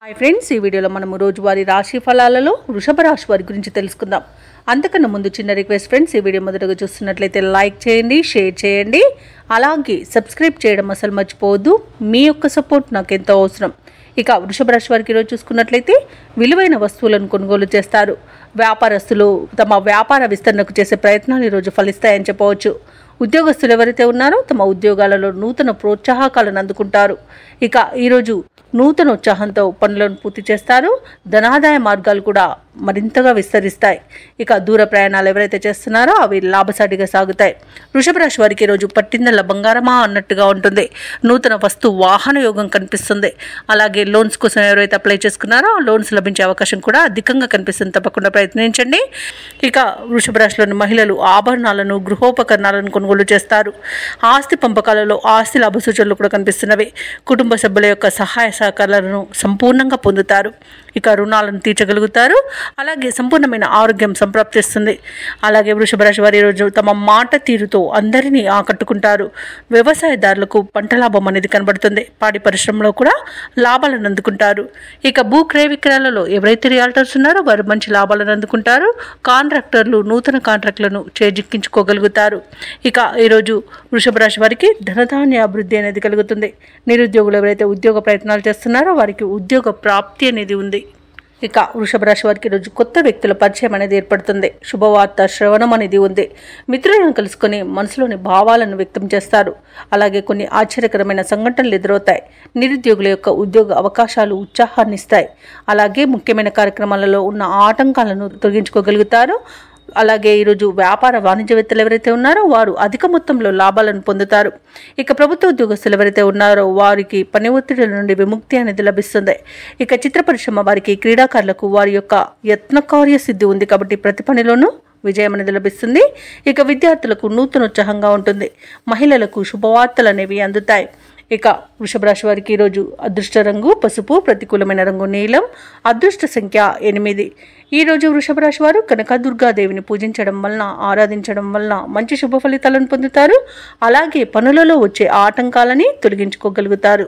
Hi friends, ఈ వీడియోలో మనము రోజువారీ రాశి ఫలాలలో వృషభ రాశి వారి గురించి తెలుసుకుందాం. అంతకన్నా ముందు చిన్న రిక్వెస్ట్ ఫ్రెండ్స్, ఈ వీడియో మొదటగా చూస్తున్నట్లయితే లైక్ చేయండి, షేర్ చేయండి, అలాగే సబ్స్క్రైబ్ చేయడం అసలు మర్చిపోవద్దు. మీ యొక్క సపోర్ట్ నాకు ఎంతో అవసరం. ఇక వృషభ రాశి వారికి ఈరోజు చూసుకున్నట్లయితే విలువైన వస్తువులను కొనుగోలు చేస్తారు. వ్యాపారస్తులు తమ వ్యాపార విస్తరణకు చేసే ప్రయత్నాలు ఈరోజు ఫలిస్తాయని చెప్పవచ్చు. ఉద్యోగస్తులు ఎవరైతే ఉన్నారో తమ ఉద్యోగాలలో నూతన ప్రోత్సాహకాలను అందుకుంటారు. ఇక ఈరోజు నూతన ఉత్సాహంతో పనులను పూర్తి చేస్తారు. ధనాదాయ మార్గాలు కూడా మరింతగా విస్తరిస్తాయి. ఇక దూర ప్రయాణాలు ఎవరైతే చేస్తున్నారో అవి లాభసాటిగా సాగుతాయి. వృషభ రాశి వారికి ఈరోజు పట్టిందల్ల బంగారమా అన్నట్టుగా ఉంటుంది. నూతన వస్తు వాహన యోగం కనిపిస్తుంది. అలాగే లోన్స్ కోసం ఎవరైతే అప్లై చేసుకున్నారో లోన్స్ లభించే అవకాశం కూడా అధికంగా కనిపిస్తుంది. తప్పకుండా ప్రయత్నించండి. ఇక వృషభ రాశిలోని మహిళలు ఆభరణాలను, గృహోపకరణాలను కొనుగోలు చేస్తారు. ఆస్తి పంపకాలలో ఆస్తి లాభ సూచనలు కూడా కనిపిస్తున్నవి. కుటుంబ సభ్యుల యొక్క సహాయ సహకారాలను సంపూర్ణంగా పొందుతారు. ఇక రుణాలను తీర్చగలుగుతారు. అలాగే సంపూర్ణమైన ఆరోగ్యం సంప్రాప్తిస్తుంది. అలాగే వృషభ రాశి వారి రోజు తమ మాట తీరుతో అందరినీ ఆకట్టుకుంటారు. వ్యవసాయదారులకు పంట లాభం అనేది కనబడుతుంది. పాడి పరిశ్రమలో కూడా లాభాలను అందుకుంటారు. ఇక భూ క్రయ విక్రయాలలో ఎవరైతే రియాల్టర్స్ ఉన్నారో వారు మంచి లాభాలను అందుకుంటారు. కాంట్రాక్టర్లు నూతన కాంట్రాక్టులను చేజిక్కించుకోగలుగుతారు. ఇక ఈరోజు వృషభ రాశి వారికి ధనధాన్య అభివృద్ధి అనేది కలుగుతుంది. నిరుద్యోగులు ఎవరైతే ఉద్యోగ ప్రయత్నాలు చేస్తున్నారో వారికి ఉద్యోగ ప్రాప్తి అనేది ఉంది. ఇక వృషభ రాశి వారికి ఈరోజు కొత్త వ్యక్తుల పరిచయం అనేది ఏర్పడుతుంది. శుభవార్త శ్రవణం అనేది ఉంది. మిత్రులను కలుసుకొని మనసులోని భావాలను వ్యక్తం చేస్తారు. అలాగే కొన్ని ఆశ్చర్యకరమైన సంఘటనలు ఎదురవుతాయి. నిరుద్యోగుల యొక్క ఉద్యోగ అవకాశాలు ఉత్సాహాన్ని ఇస్తాయి. అలాగే ముఖ్యమైన కార్యక్రమాలలో ఉన్న ఆటంకాలను తొలగించుకోగలుగుతారు. అలాగే ఈరోజు వ్యాపార వాణిజ్యవేత్తలు ఎవరైతే ఉన్నారో వారు అధిక మొత్తంలో లాభాలను పొందుతారు. ఇక ప్రభుత్వ ఉద్యోగస్తులు ఎవరైతే ఉన్నారో వారికి పని ఒత్తిడిల నుండి విముక్తి అనేది లభిస్తుంది. ఇక చిత్ర పరిశ్రమ వారికి, క్రీడాకారులకు వారి యొక్క యత్నకార్య సిద్ధి ఉంది కాబట్టి ప్రతి పనిలోనూ విజయం అనేది లభిస్తుంది. ఇక విద్యార్థులకు నూతన ఉత్సాహంగా ఉంటుంది. మహిళలకు శుభవార్తలు అనేవి అందుతాయి. ఇక వృషభ రాశి వారికి ఈరోజు అదృష్ట రంగు పసుపు, ప్రతికూలమైన రంగు నీలం, అదృష్ట సంఖ్య 8. ఈరోజు వృషభ రాశి వారు కనకదుర్గాదేవిని పూజించడం వలన, ఆరాధించడం వలన మంచి శుభ ఫలితాలను పొందుతారు. అలాగే పనులలో వచ్చే ఆటంకాలని తొలగించుకోగలుగుతారు.